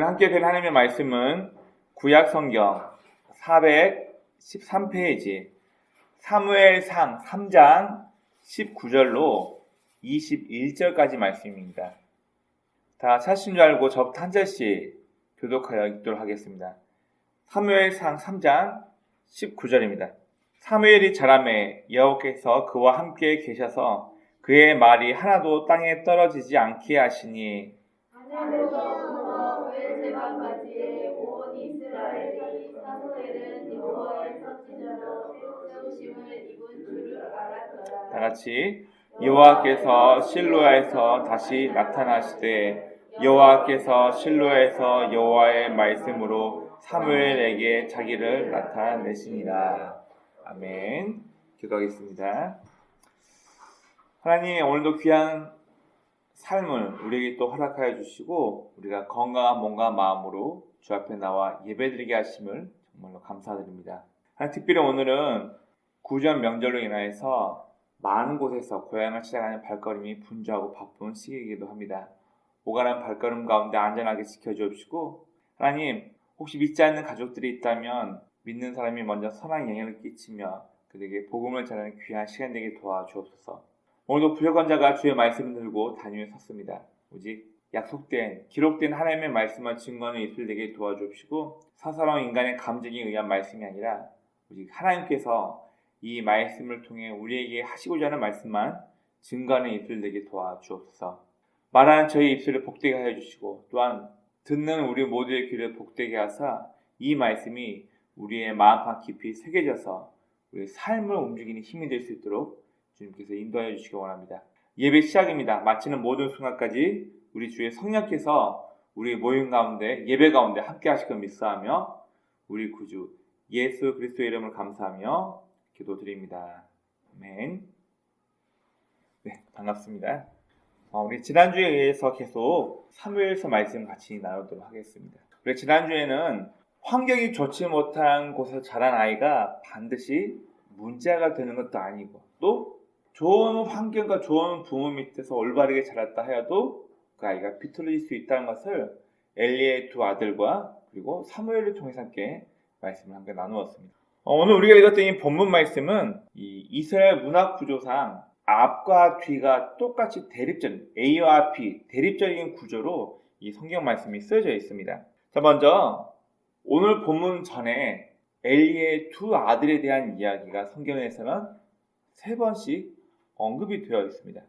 함께 된 하나님의 말씀은 구약 성경 413페이지 사무엘상 3장 19절로 21절까지 말씀입니다. 다 찾으신 줄 알고 저부터 한 절씩 교독하여 읽도록 하겠습니다. 사무엘상 3장 19절입니다. 사무엘이 자라매 여호와께서 그와 함께 계셔서 그의 말이 하나도 땅에 떨어지지 않게 하시니 하나님께서 그의 제방까지의 온 이스라엘이 사무엘은 여호와의 선지자로 세우심을 입은 줄을 알았더라. 다같이 여호와께서 실로야에서 다시 나타나시되 여호와께서 실로야에서 여호와의 말씀으로 사무엘에게 자기를 나타내시니라. 아멘. 기도하겠습니다. 하나님, 오늘도 귀한 삶을 우리에게 또 허락하여 주시고 우리가 건강한 몸과 마음으로 주 앞에 나와 예배드리게 하심을 정말로 감사드립니다. 특별히 오늘은 구전 명절로 인하여서 많은 곳에서 고향을 찾아가는 발걸음이 분주하고 바쁜 시기이기도 합니다. 오가는 발걸음 가운데 안전하게 지켜주옵시고, 하나님, 혹시 믿지 않는 가족들이 있다면 믿는 사람이 먼저 선한 영향을 끼치며 그들에게 복음을 전하는 귀한 시간 되게 도와주옵소서. 오늘도 부족한자가 주의 말씀을 들고 단위에 섰습니다. 오직 약속된 기록된 하나님의 말씀만 증거하는 입술 되게 도와주옵시고, 사사로운 인간의 감정에 의한 말씀이 아니라 오직 하나님께서 이 말씀을 통해 우리에게 하시고자 하는 말씀만 증거하는 입술 되게 도와주옵소서. 말하는 저희 입술을 복되게 하여 주시고, 또한 듣는 우리 모두의 귀를 복되게 하사 이 말씀이 우리의 마음판 깊이 새겨져서 우리의 삶을 움직이는 힘이 될 수 있도록 주님께서 인도하여 주시기 원합니다. 예배 시작입니다. 마치는 모든 순간까지 우리 주의 성령께서 우리 모임 가운데 예배 가운데 함께 하실 것 믿사하며 우리 구주 예수 그리스도의 이름을 감사하며 기도드립니다. 아멘. 네, 반갑습니다. 우리 지난주에 의해서 계속 사무엘서 말씀 같이 나누도록 하겠습니다. 우리 지난주에는 환경이 좋지 못한 곳에서 자란 아이가 반드시 문제가 되는 것도 아니고, 또 좋은 환경과 좋은 부모 밑에서 올바르게 자랐다 하여도 그 아이가 비틀어질 수 있다는 것을 엘리의 두 아들과 그리고 사무엘을 통해서 함께 말씀을 함께 나누었습니다. 오늘 우리가 읽었던 이 본문 말씀은 이 이스라엘 문학 구조상 앞과 뒤가 똑같이 대립적, A와 B, 대립적인 구조로 이 성경 말씀이 쓰여져 있습니다. 자, 먼저 오늘 본문 전에 엘리의 두 아들에 대한 이야기가 성경에서는 3번씩 언급이 되어 있습니다.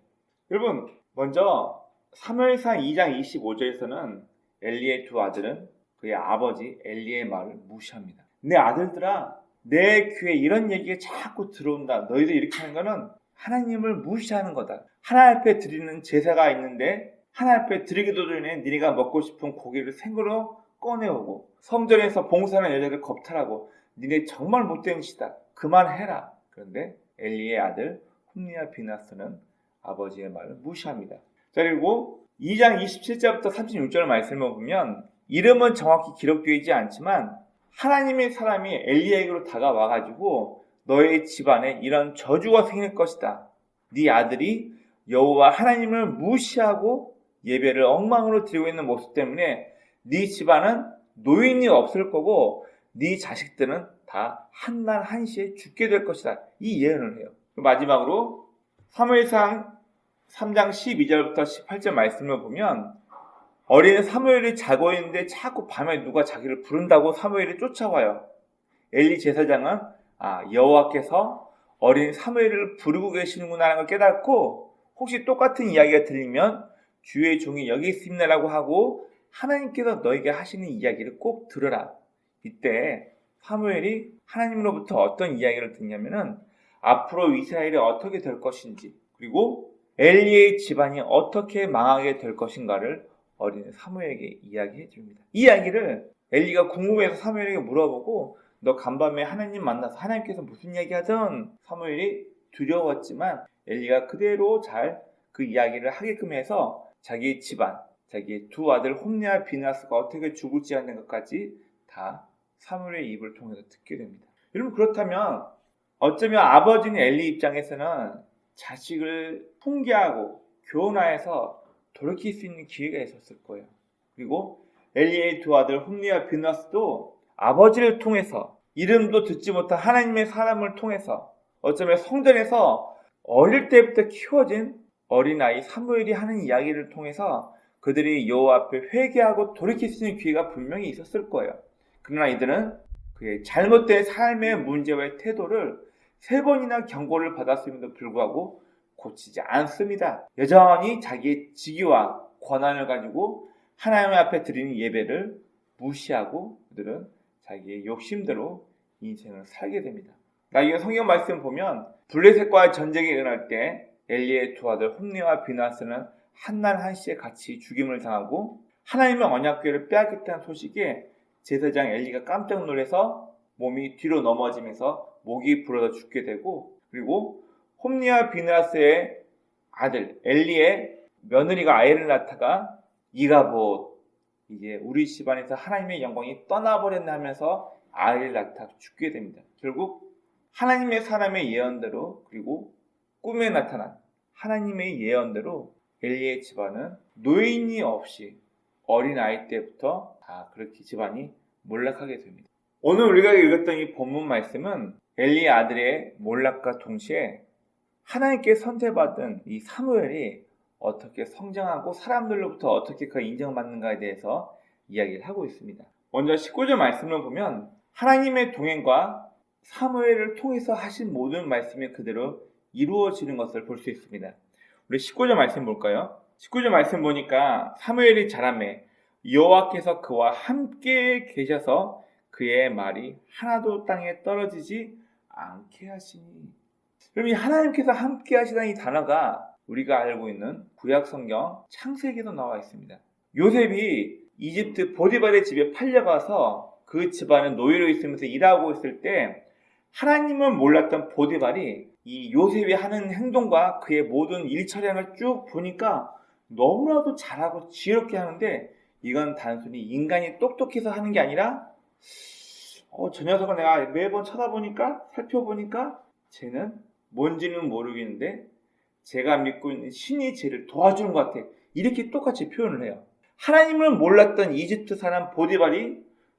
여러분, 먼저 사무엘상 2장 25절에서는 엘리의 두 아들은 그의 아버지 엘리의 말을 무시합니다. 내 아들들아, 내 귀에 이런 얘기가 자꾸 들어온다. 너희들 이렇게 하는 거는 하나님을 무시하는 거다. 하나님 앞에 드리는 제사가 있는데 하나님 앞에 드리기도 전에 니네가 먹고 싶은 고기를 생으로 꺼내오고 성전에서 봉사하는 여자들 겁탈하고 니네 정말 못된 짓이다. 그만해라. 그런데 엘리의 아들 홈리와 비나스는 아버지의 말을 무시합니다. 자, 그리고 2장 27절부터 36절 말씀을 보면 이름은 정확히 기록되지 않지만 하나님의 사람이 엘리에게로 다가와가지고 너의 집안에 이런 저주가 생길 것이다. 네 아들이 여호와 하나님을 무시하고 예배를 엉망으로 드리고 있는 모습 때문에 네 집안은 노인이 없을 거고 네 자식들은 다 한날 한시에 죽게 될 것이다. 이 예언을 해요. 마지막으로 사무엘상 3장 12절부터 18절 말씀을 보면 어린 사무엘이 자고 있는데 자꾸 밤에 누가 자기를 부른다고 사무엘이 쫓아와요. 엘리 제사장은 여호와께서 어린 사무엘을 부르고 계시는구나 하는 걸 깨닫고 혹시 똑같은 이야기가 들리면 주의 종이 여기 있습니다라고 하고 하나님께서 너에게 하시는 이야기를 꼭 들으라. 이때 사무엘이 하나님으로부터 어떤 이야기를 듣냐면은 앞으로 이스라엘이 어떻게 될 것인지, 그리고 엘리의 집안이 어떻게 망하게 될 것인가를 어린 사무엘에게 이야기해 줍니다. 이 이야기를 엘리가 궁금해서 사무엘에게 물어보고 너 간밤에 하나님 만나서 하나님께서 무슨 이야기 하든 사무엘이 두려웠지만 엘리가 그대로 잘 그 이야기를 하게끔 해서 자기 집안, 자기의 두 아들 홈리와 비나스가 어떻게 죽을지 하는 것까지 다 사무엘의 입을 통해서 듣게 됩니다. 여러분, 그렇다면 어쩌면 아버지는 엘리 입장에서는 자식을 훈계하고 교훈하여서 돌이킬 수 있는 기회가 있었을 거예요. 그리고 엘리의 두 아들 홈리와 비느하스도 아버지를 통해서 이름도 듣지 못한 하나님의 사람을 통해서 어쩌면 성전에서 어릴 때부터 키워진 어린아이 사무엘이 하는 이야기를 통해서 그들이 여호와 앞에 회개하고 돌이킬 수 있는 기회가 분명히 있었을 거예요. 그러나 이들은 그의 잘못된 삶의 문제와의 태도를 3번이나 경고를 받았음에도 불구하고 고치지 않습니다. 여전히 자기의 직위와 권한을 가지고 하나님 앞에 드리는 예배를 무시하고 그들은 자기의 욕심대로 인생을 살게 됩니다. 나중에 성경 말씀 보면 블레셋과의 전쟁이 일어날 때 엘리의 두 아들 홈리와 비느하스는 한날 한시에 같이 죽임을 당하고 하나님의 언약궤를 빼앗겼다는 소식에 제사장 엘리가 깜짝 놀라서 몸이 뒤로 넘어지면서 목이 부러져 죽게 되고, 그리고 홈리와 비느하스의 아들 엘리의 며느리가 아이를 낳다가 이가봇, 이제 우리 집안에서 하나님의 영광이 떠나버렸나 하면서 아이를 낳다 죽게 됩니다. 결국 하나님의 사람의 예언대로, 그리고 꿈에 나타난 하나님의 예언대로 엘리의 집안은 노인이 없이 어린 아이 때부터 다 그렇게 집안이 몰락하게 됩니다. 오늘 우리가 읽었던 이 본문 말씀은 엘리의 아들의 몰락과 동시에 하나님께 선택받은 이 사무엘이 어떻게 성장하고 사람들로부터 어떻게 그 인정받는가에 대해서 이야기를 하고 있습니다. 먼저 19절 말씀을 보면 하나님의 동행과 사무엘을 통해서 하신 모든 말씀이 그대로 이루어지는 것을 볼 수 있습니다. 우리 19절 말씀 볼까요? 19절 말씀 보니까 사무엘이 자라매 여호와께서 그와 함께 계셔서 그의 말이 하나도 땅에 떨어지지 않게 하시니. 그럼 이 하나님께서 함께 하시다는 이 단어가 우리가 알고 있는 구약 성경 창세기에도 나와 있습니다. 요셉이 이집트 보디발의 집에 팔려가서 그 집안에 노예로 있으면서 일하고 있을 때 하나님을 몰랐던 보디발이 이 요셉이 하는 행동과 그의 모든 일처량을 쭉 보니까 너무나도 잘하고 지혜롭게 하는데, 이건 단순히 인간이 똑똑해서 하는 게 아니라 저 녀석은 내가 매번 쳐다보니까 살펴보니까 쟤는 뭔지는 모르겠는데 제가 믿고 있는 신이 쟤를 도와주는 것 같아, 이렇게 똑같이 표현을 해요. 하나님을 몰랐던 이집트 사람 보디발이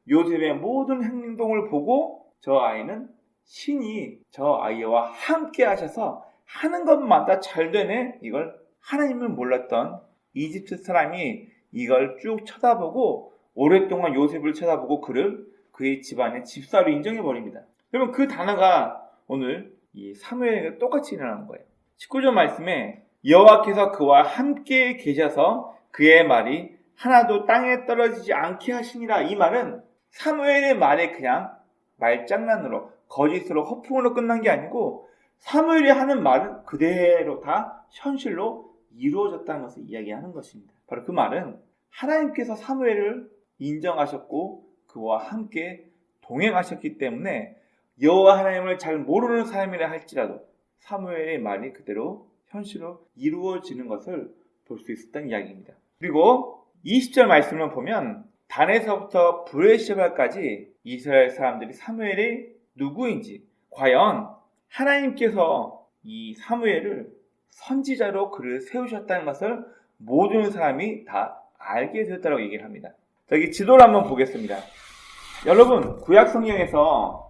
요셉의 모든 행동을 보고 저 아이는 신이 저 아이와 함께 하셔서 하는 것마다 잘 되네, 이걸 하나님을 몰랐던 이집트 사람이 이걸 쭉 쳐다보고 오랫동안 요셉을 쳐다보고 그를 그의 집안의 집사로 인정해버립니다. 그러면 그 단어가 오늘 이 사무엘에게 똑같이 일어나는 거예요. 19절 말씀에 여호와께서 그와 함께 계셔서 그의 말이 하나도 땅에 떨어지지 않게 하시니라, 이 말은 사무엘의 말에 그냥 말장난으로 거짓으로 허풍으로 끝난 게 아니고 사무엘이 하는 말은 그대로 다 현실로 이루어졌다는 것을 이야기하는 것입니다. 바로 그 말은 하나님께서 사무엘을 인정하셨고 그와 함께 동행하셨기 때문에 여호와 하나님을 잘 모르는 사람이라 할지라도 사무엘의 말이 그대로 현실로 이루어지는 것을 볼 수 있었다는 이야기입니다. 그리고 20절 말씀을 보면 단에서부터 브에시바까지 이스라엘 사람들이 사무엘이 누구인지, 과연 하나님께서 이 사무엘을 선지자로 그를 세우셨다는 것을 모든 사람이 다 알게 되었다고 얘기를 합니다. 여기 지도를 한번 보겠습니다. 여러분, 구약 성경에서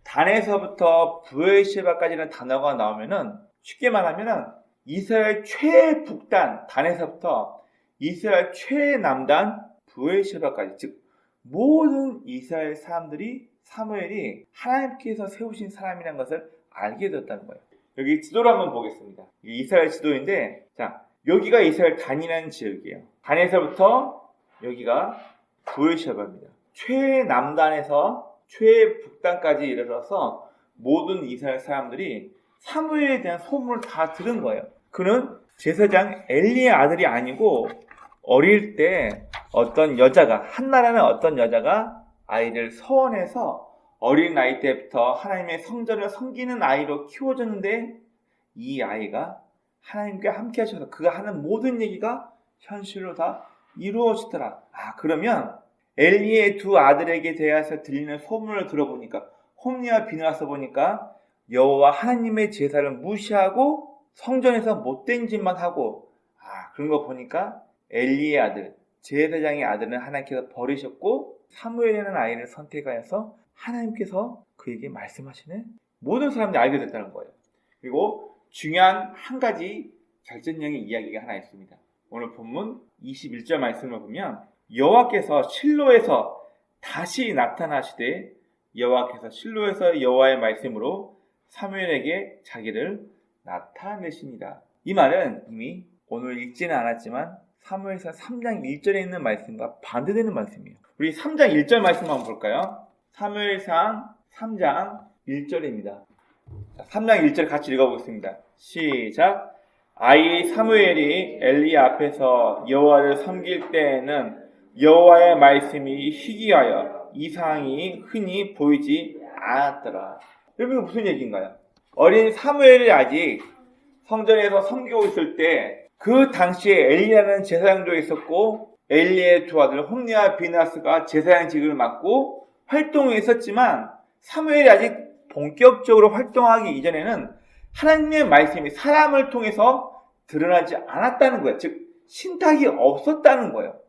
단에서부터 브에시바까지는 단어가 나오면은 쉽게 말하면은 이스라엘 최북단 단에서부터 이스라엘 최남단 브에시바까지, 즉 모든 이스라엘 사람들이 사무엘이 하나님께서 세우신 사람이라는 것을 알게 되었다는 거예요. 여기 지도를 한번 보겠습니다. 이게 이스라엘 지도인데, 자, 여기가 이스라엘 단이라는 지역이에요. 단에서부터 여기가 브에시바입니다. 최남단에서 최북단까지 이르러서 모든 이스라엘 사람들이 사무엘에 대한 소문을 다 들은 거예요. 그는 제사장 엘리의 아들이 아니고 어릴 때 어떤 여자가, 한나라는 어떤 여자가 아이를 서원해서 어린 나이 때부터 하나님의 성전을 섬기는 아이로 키워줬는데 이 아이가 하나님과 함께 하셔서 그가 하는 모든 얘기가 현실로 다 이루어지더라. 그러면 엘리의 두 아들에게 대해서 들리는 소문을 들어보니까, 홈리와 비느하스 보니까 여호와 하나님의 제사를 무시하고 성전에서 못된 짓만 하고, 그런 거 보니까 엘리의 아들, 제사장의 아들은 하나님께서 버리셨고 사무엘이라는 아이를 선택하여서 하나님께서 그에게 말씀하시는 모든 사람들이 알게 됐다는 거예요. 그리고 중요한 한 가지 결정적인 이야기가 하나 있습니다. 오늘 본문 21절 말씀을 보면 여호와께서 실로에서 다시 나타나시되 여호와께서 실로에서 여호와의 말씀으로 사무엘에게 자기를 나타내시니라. 이 말은 이미 오늘 읽지는 않았지만 사무엘상 3장 1절에 있는 말씀과 반대되는 말씀이에요. 우리 3장 1절 말씀 한번 볼까요? 사무엘상 3장 1절입니다. 3장 1절 같이 읽어보겠습니다. 시작. 아이 사무엘이 엘리 앞에서 여호와를 섬길 때에는 여호와의 말씀이 희귀하여 이상이 흔히 보이지 않았더라. 여러분 이거 무슨 얘기인가요? 어린 사무엘이 아직 성전에서 섬기고 있을 때 그 당시에 엘리야는 제사장도 있었고 엘리의 두 아들 홈리와 비나스가 제사장직을 맡고 활동을 했었지만 사무엘이 아직 본격적으로 활동하기 이전에는 하나님의 말씀이 사람을 통해서 드러나지 않았다는 거예요. 즉 신탁이 없었다는 거예요.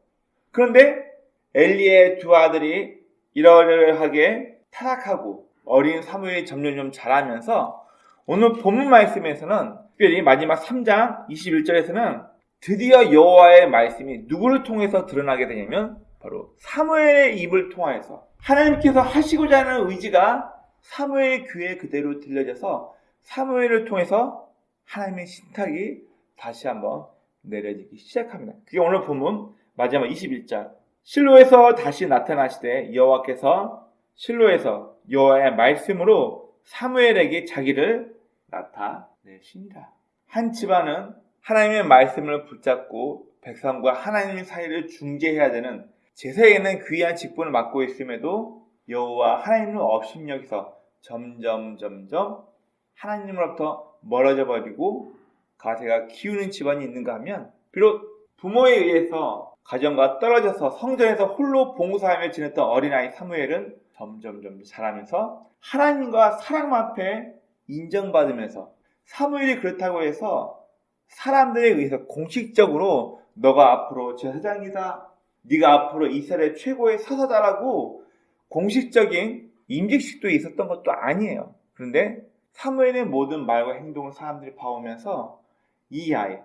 그런데 엘리의 두 아들이 이러이러하게 타락하고 어린 사무엘이 점점 자라면서 오늘 본문 말씀에서는 특별히 마지막 3장 21절에서는 드디어 여호와의 말씀이 누구를 통해서 드러나게 되냐면 바로 사무엘의 입을 통하여서 하나님께서 하시고자 하는 의지가 사무엘 귀에 그대로 들려져서 사무엘을 통해서 하나님의 신탁이 다시 한번 내려지기 시작합니다. 그게 오늘 본문 마지막 21절. 실로에서 다시 나타나시되 여호와께서 실로에서 여호와의 말씀으로 사무엘에게 자기를 나타내시니라. 한 집안은 하나님의 말씀을 붙잡고 백성과 하나님의 사이를 중재해야 되는 제사에는 귀한 직분을 맡고 있음에도 여호와 하나님을 업신여기서 점점 하나님으로부터 멀어져 버리고 가세가 기우는 집안이 있는가 하면 비록 부모에 의해서 가정과 떨어져서 성전에서 홀로 봉사하며 지냈던 어린아이 사무엘은 점점 자라면서 하나님과 사람 앞에 인정받으면서 사무엘이 그렇다고 해서 사람들에 의해서 공식적으로 너가 앞으로 제사장이다, 네가 앞으로 이스라엘 최고의 사사다라고 공식적인 임직식도 있었던 것도 아니에요. 그런데 사무엘의 모든 말과 행동을 사람들이 봐오면서 이 아이,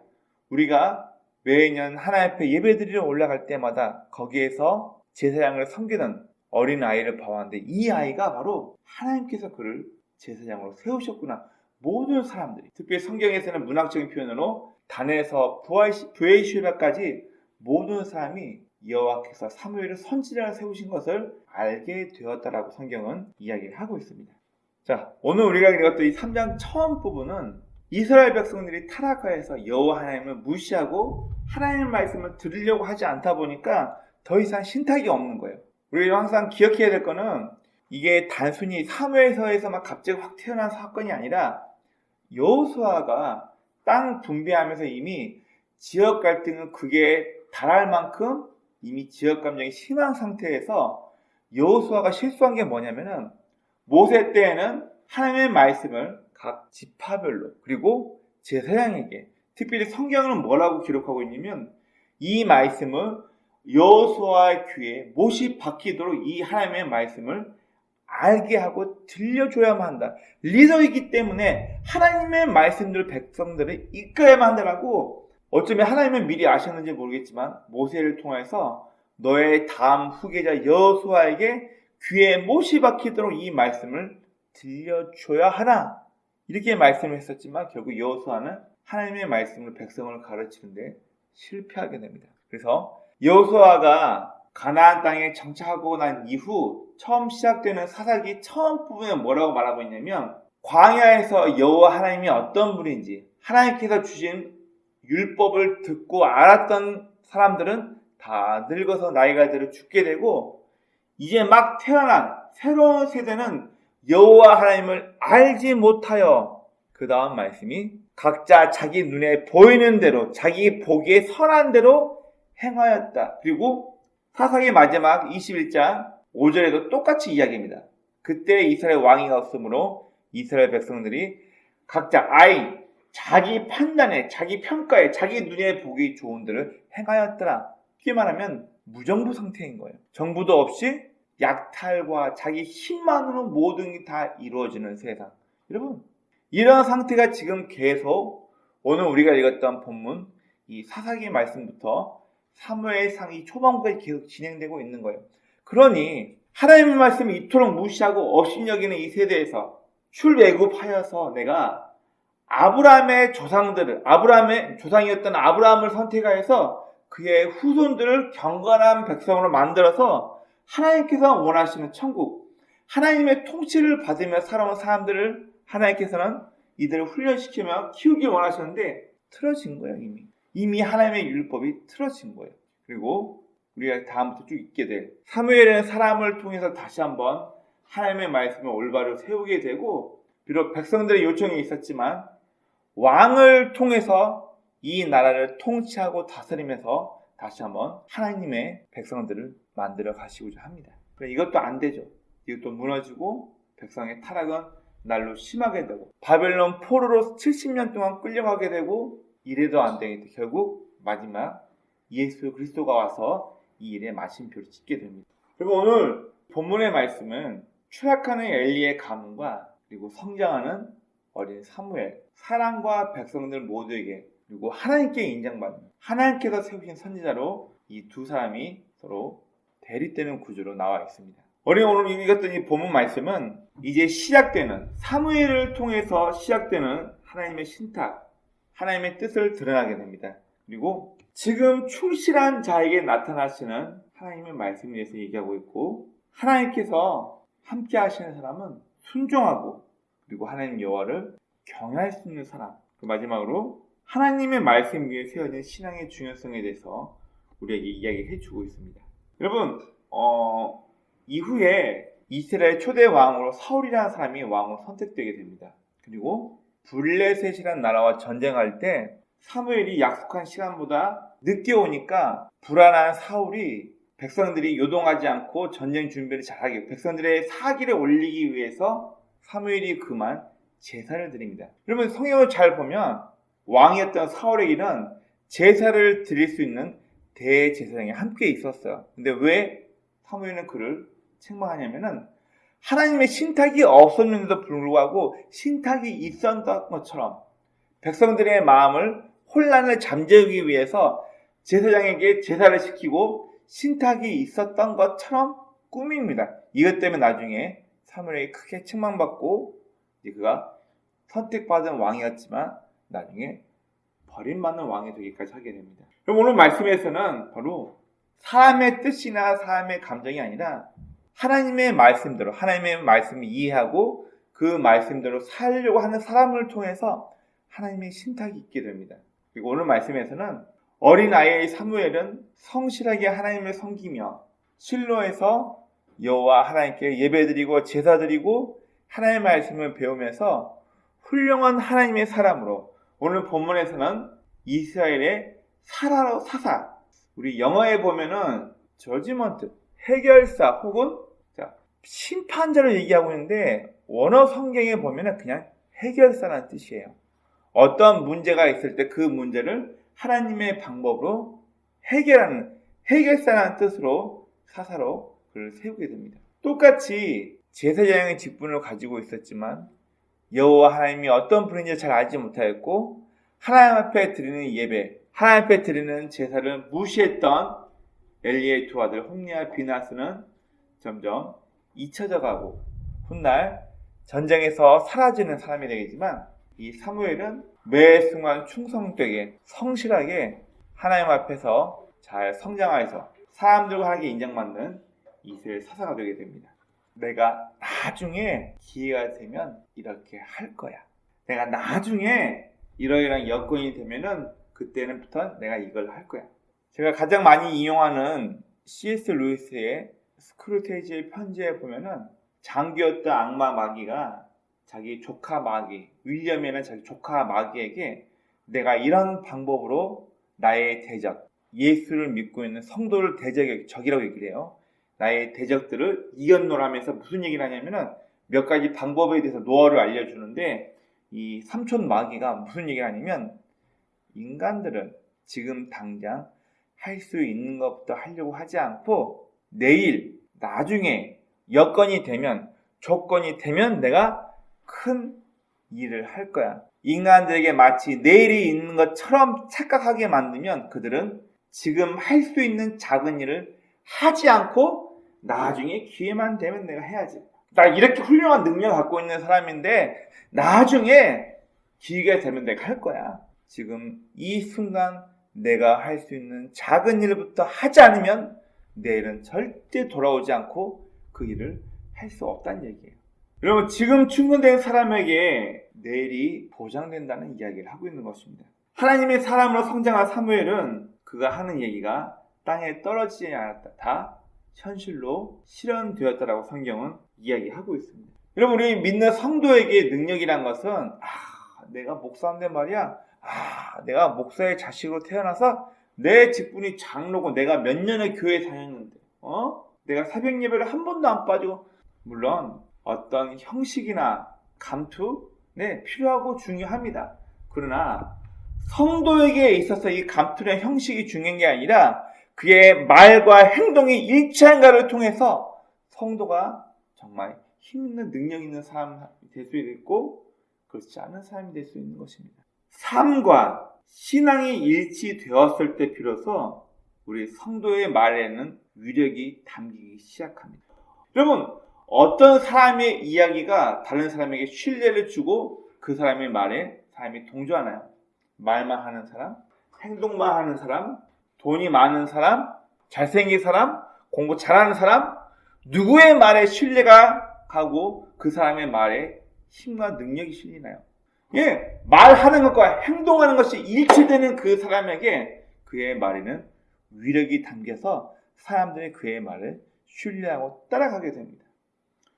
우리가 매년 하나님 앞에 예배드리러 올라갈 때마다 거기에서 제사장을 섬기는 어린 아이를 봐왔는데 이 아이가 바로 하나님께서 그를 제사장으로 세우셨구나. 모든 사람들이, 특별히 성경에서는 문학적인 표현으로 단에서 부에시바까지 모든 사람이 여호와께서 사무엘을 선지자로 세우신 것을 알게 되었다라고 성경은 이야기를 하고 있습니다. 자, 오늘 우리가 읽었던 이 3장 처음 부분은 이스라엘 백성들이 타락하여서 여호와 하나님을 무시하고 하나님의 말씀을 들으려고 하지 않다 보니까 더 이상 신탁이 없는 거예요. 우리가 항상 기억해야 될 거는 이게 단순히 사무엘서에서만 갑자기 확 태어난 사건이 아니라 여호수아가 땅 분배하면서 이미 지역 갈등은 극에 달할 만큼 이미 지역 감정이 심한 상태에서 여호수아가 실수한 게 뭐냐면은 모세 때에는 하나님의 말씀을 각 지파별로 그리고 제사장에게, 특별히 성경은 뭐라고 기록하고 있냐면 이 말씀을 여호수아의 귀에 못이 박히도록 이 하나님의 말씀을 알게 하고 들려줘야만 한다. 리더이기 때문에 하나님의 말씀들을 백성들을 이끌어야만 한다라고, 어쩌면 하나님은 미리 아셨는지 모르겠지만 모세를 통해서 너의 다음 후계자 여호수아에게 귀에 못이 박히도록 이 말씀을 들려줘야 하나, 이렇게 말씀을 했었지만 결국 여호수아는 하나님의 말씀을 백성을 가르치는데 실패하게 됩니다. 그래서 여호수아가 가나안 땅에 정착하고 난 이후 처음 시작되는 사사기 처음 부분에 뭐라고 말하고 있냐면 광야에서 여호와 하나님이 어떤 분인지 하나님께서 주신 율법을 듣고 알았던 사람들은 다 늙어서 나이가 들어 죽게 되고 이제 막 태어난 새로운 세대는 여호와 하나님을 알지 못하여, 그 다음 말씀이 각자 자기 눈에 보이는 대로 자기 보기에 선한 대로 행하였다. 그리고 사사기 마지막 21장 5절에도 똑같이 이야기합니다. 그때 이스라엘 왕이 없으므로 이스라엘 백성들이 각자 자기 판단에, 자기 평가에, 자기 눈에 보기 좋은 대로 행하였더라. 쉽게 말하면 무정부 상태인 거예요. 정부도 없이 약탈과 자기 힘만으로 모든 게 다 이루어지는 세상. 여러분, 이런 상태가 지금 계속 오늘 우리가 읽었던 본문 이 사사기 말씀부터 사무엘상이 초반까지 계속 진행되고 있는 거예요. 그러니 하나님의 말씀을 이토록 무시하고 업신여기는 이 세대에서 출애굽하여서 내가 아브라함의 조상이었던 아브라함을 선택하여서 그의 후손들을 경건한 백성으로 만들어서 하나님께서 원하시는 천국, 하나님의 통치를 받으며 살아온 사람들을 하나님께서는 이들을 훈련시키며 키우기 원하셨는데 틀어진 거예요. 이미 하나님의 율법이 틀어진 거예요. 그리고 우리가 다음부터 쭉 읽게 될 사무엘은 사람을 통해서 다시 한번 하나님의 말씀을 올바로 세우게 되고, 비록 백성들의 요청이 있었지만 왕을 통해서 이 나라를 통치하고 다스리면서 다시 한번 하나님의 백성들을 만들어 가시고자 합니다. 이것도 안 되죠. 이것도 무너지고 백성의 타락은 날로 심하게 되고 바벨론 포로로 70년 동안 끌려가게 되고 이래도 안 되겠다. 결국 마지막 예수 그리스도가 와서 이 일에 마침표를 찍게 됩니다. 그리고 오늘 본문의 말씀은 추락하는 엘리의 가문과 그리고 성장하는 어린 사무엘, 사람과 백성들 모두에게 그리고 하나님께 인정받는 하나님께서 세우신 선지자로 이 두 사람이 서로 대립되는 구조로 나와 있습니다. 우리가 오늘 읽었던 이 본문 말씀은 이제 시작되는 사무엘을 통해서 시작되는 하나님의 신탁, 하나님의 뜻을 드러나게 됩니다. 그리고 지금 충실한 자에게 나타나시는 하나님의 말씀에 대해서 얘기하고 있고, 하나님께서 함께 하시는 사람은 순종하고 그리고 하나님 여호와를 경외할 수 있는 사람, 그 마지막으로 하나님의 말씀 위에 세워진 신앙의 중요성에 대해서 우리에게 이야기해 주고 있습니다. 여러분, 이후에 이스라엘 초대 왕으로 사울이라는 사람이 왕으로 선택되게 됩니다. 그리고 블레셋이라는 나라와 전쟁할 때 사무엘이 약속한 시간보다 늦게 오니까 불안한 사울이 백성들이 요동하지 않고 전쟁 준비를 잘하게, 백성들의 사기를 올리기 위해서 사무엘이 그만 제사를 드립니다. 여러분, 성경을 잘 보면 왕이었던 사울에게는 제사를 드릴 수 있는 대제사장이 함께 있었어요. 근데 왜 사무엘은 그를 책망하냐면은 하나님의 신탁이 없었는데도 불구하고 신탁이 있었던 것처럼 백성들의 마음을 혼란을 잠재우기 위해서 제사장에게 제사를 시키고 신탁이 있었던 것처럼 꾸밉니다. 이것 때문에 나중에 사무엘이 크게 책망받고 이제 그가 선택받은 왕이었지만 나중에 버림받는 왕이 되기까지 하게 됩니다. 그럼 오늘 말씀에서는 바로 사람의 뜻이나 사람의 감정이 아니라 하나님의 말씀대로, 하나님의 말씀을 이해하고 그 말씀대로 살려고 하는 사람을 통해서 하나님의 신탁이 있게 됩니다. 그리고 오늘 말씀에서는 어린아이의 사무엘은 성실하게 하나님을 섬기며 실로에서 여호와 하나님께 예배드리고 제사드리고 하나님의 말씀을 배우면서 훌륭한 하나님의 사람으로, 오늘 본문에서는 이스라엘의 사사, 우리 영어에 보면은 저지먼트, 해결사 혹은 심판자를 얘기하고 있는데 원어 성경에 보면은 그냥 해결사라는 뜻이에요. 어떤 문제가 있을 때 그 문제를 하나님의 방법으로 해결하는 해결사라는 뜻으로 사사로 그를 세우게 됩니다. 똑같이 제사장의 직분을 가지고 있었지만 여호와 하나님이 어떤 분인지 잘 알지 못하였고 하나님 앞에 드리는 예배, 하나님 앞에 드리는 제사를 무시했던 엘리의 두 아들 홈리와 비나스는 점점 잊혀져 가고 훗날 전쟁에서 사라지는 사람이 되겠지만, 이 사무엘은 매 순간 충성되게 성실하게 하나님 앞에서 잘 성장하여서 사람들과 하나님께 인정받는 이스라엘 사사가 되게 됩니다. 내가 나중에 기회가 되면 이렇게 할 거야. 내가 나중에 이러이러한 여건이 되면은 그때는부터 내가 이걸 할 거야. 제가 가장 많이 이용하는 C.S. 루이스의 스크루테이지의 편지에 보면은 장귀였던 악마 마귀가 자기 조카 마귀, 윌리엄이라는 자기 조카 마귀에게 내가 이런 방법으로 나의 대적, 예수를 믿고 있는 성도를 적이라고 얘기를 해요. 나의 대적들을 이겼노라면서 무슨 얘기를 하냐면은 몇 가지 방법에 대해서 노하우를 알려주는데, 이 삼촌 마귀가 무슨 얘기를 하냐면 인간들은 지금 당장 할 수 있는 것부터 하려고 하지 않고 내일, 나중에 여건이 되면, 조건이 되면 내가 큰 일을 할 거야. 인간들에게 마치 내일이 있는 것처럼 착각하게 만들면 그들은 지금 할 수 있는 작은 일을 하지 않고 나중에 기회만 되면 내가 해야지. 나 이렇게 훌륭한 능력을 갖고 있는 사람인데 나중에 기회가 되면 내가 할 거야. 지금 이 순간 내가 할 수 있는 작은 일부터 하지 않으면 내일은 절대 돌아오지 않고 그 일을 할 수 없다는 얘기예요. 여러분, 지금 충분된 사람에게 내일이 보장된다는 이야기를 하고 있는 것입니다. 하나님의 사람으로 성장한 사무엘은 그가 하는 얘기가 땅에 떨어지지 않았다. 다 현실로 실현되었다라고 성경은 이야기하고 있습니다. 여러분, 우리 믿는 성도에게 능력이란 것은 내가 목사인데 말이야. 내가 목사의 자식으로 태어나서 내 직분이 장로고 내가 몇 년의 교회 다녔는데 내가 새벽 예배를 한 번도 안 빠지고, 물론 어떤 형식이나 감투 필요하고 중요합니다. 그러나 성도에게 있어서 이 감투나 형식이 중요한 게 아니라 그의 말과 행동이 일치한가를 통해서 성도가 정말 힘있는 능력 있는 사람이 될 수 있고 그렇지 않은 사람이 될 수 있는 것입니다. 삶과 신앙이 일치되었을 때 비로소 우리 성도의 말에는 위력이 담기기 시작합니다. 여러분, 어떤 사람의 이야기가 다른 사람에게 신뢰를 주고 그 사람의 말에 사람이 동조하나요? 말만 하는 사람, 행동만 하는 사람, 돈이 많은 사람, 잘생긴 사람, 공부 잘하는 사람, 누구의 말에 신뢰가 가고 그 사람의 말에 힘과 능력이 실리나요? 말하는 것과 행동하는 것이 일치되는 그 사람에게 그의 말에는 위력이 담겨서 사람들이 그의 말을 신뢰하고 따라가게 됩니다.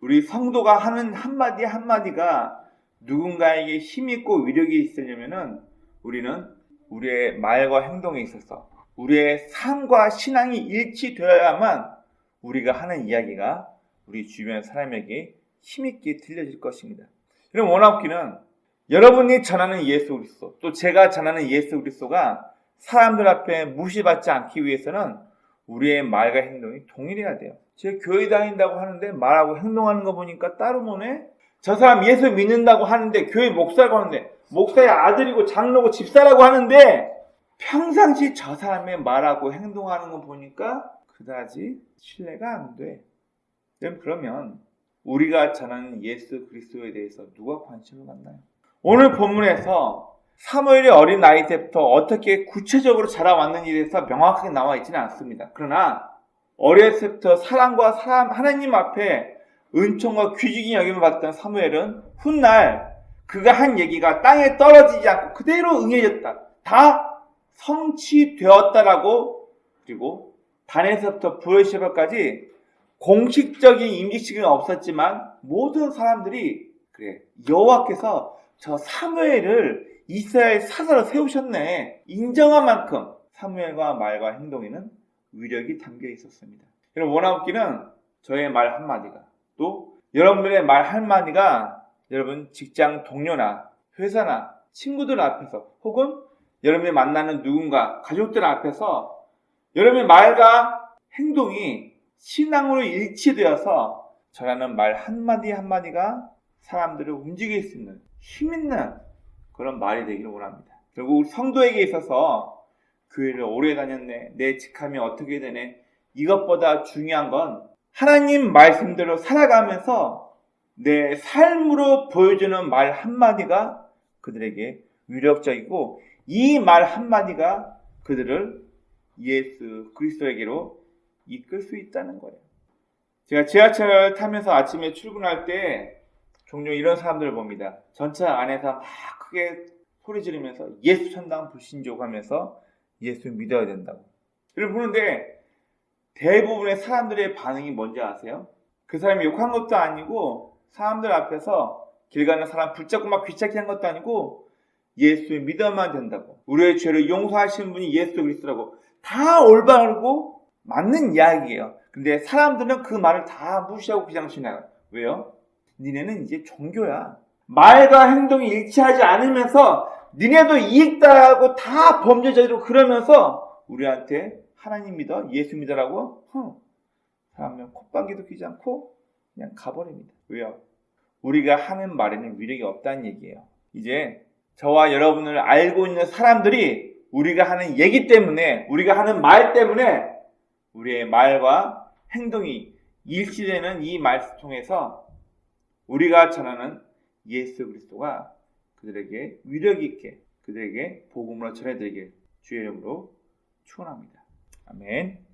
우리 성도가 하는 한마디 한마디가 누군가에게 힘있고 위력이 있으려면은 우리는 우리의 말과 행동에 있어서 우리의 삶과 신앙이 일치되어야만 우리가 하는 이야기가 우리 주변 사람에게 힘있게 들려질 것입니다. 여러분, 원하옵기는 여러분이 전하는 예수 그리스도, 또 제가 전하는 예수 그리스도가 사람들 앞에 무시받지 않기 위해서는 우리의 말과 행동이 동일해야 돼요. 제가 교회 다닌다고 하는데 말하고 행동하는 거 보니까 따로 노네? 저 사람 예수 믿는다고 하는데 교회 목사라고 하는데 목사의 아들이고 장로고 집사라고 하는데 평상시 저 사람의 말하고 행동하는 거 보니까 그다지 신뢰가 안 돼. 그러면 우리가 전하는 예수 그리스도에 대해서 누가 관심을 갖나요? 오늘 본문에서 사무엘이 어린 나이 때부터 어떻게 구체적으로 자라왔는지에 대해서 명확하게 나와 있지는 않습니다. 그러나 어렸을 때부터 사랑과 하나님 앞에 은총과 귀중히 여김을 받던 사무엘은 훗날 그가 한 얘기가 땅에 떨어지지 않고 그대로 응해졌다. 다 성취되었다라고, 그리고 단에서부터 브에르시바까지 공식적인 임직식은 없었지만 모든 사람들이 여호와께서 저 사무엘을 이스라엘 사사로 세우셨네, 인정한 만큼 사무엘과 말과 행동에는 위력이 담겨 있었습니다. 여러분, 원하옵기는 저의 말 한마디가, 또 여러분들의 말 한마디가 여러분 직장 동료나 회사나 친구들 앞에서, 혹은 여러분이 만나는 누군가, 가족들 앞에서 여러분의 말과 행동이 신앙으로 일치되어서 저라는 말 한마디 한마디가 사람들을 움직일 수 있는 힘있는 그런 말이 되기를 원합니다. 결국 성도에게 있어서 교회를 오래 다녔네, 내 직함이 어떻게 되네, 이것보다 중요한 건 하나님 말씀대로 살아가면서 내 삶으로 보여주는 말 한마디가 그들에게 위력적이고 이 말 한마디가 그들을 예수 그리스도에게로 이끌 수 있다는 거예요. 제가 지하철을 타면서 아침에 출근할 때 종종 이런 사람들을 봅니다. 전차 안에서 막 크게 소리 지르면서 예수 천당 불신족 하면서 예수 믿어야 된다고. 이걸 보는데 대부분의 사람들의 반응이 뭔지 아세요? 그 사람이 욕한 것도 아니고 사람들 앞에서 길 가는 사람 붙잡고 막 귀찮게 한 것도 아니고 예수 믿어야만 된다고. 우리의 죄를 용서하시는 분이 예수 그리스도라고. 다 올바르고 맞는 이야기예요. 근데 사람들은 그 말을 다 무시하고 그냥 지나가요. 왜요? 니네는 이제 종교야. 말과 행동이 일치하지 않으면서 니네도 이익 따라하고 다 범죄자로 그러면서 우리한테 하나님 믿어? 예수 믿어라고? 사람은 콧방귀도 뀌지 않고 그냥 가버립니다. 왜요? 우리가 하는 말에는 위력이 없다는 얘기예요. 이제 저와 여러분을 알고 있는 사람들이 우리가 하는 얘기 때문에, 우리가 하는 말 때문에 우리의 말과 행동이 일치되는 이 말씀 통해서 우리가 전하는 예수 그리스도가 그들에게 위력 있게 그들에게 복음으로 전해드리길 주의 이름으로 축원합니다. 아멘.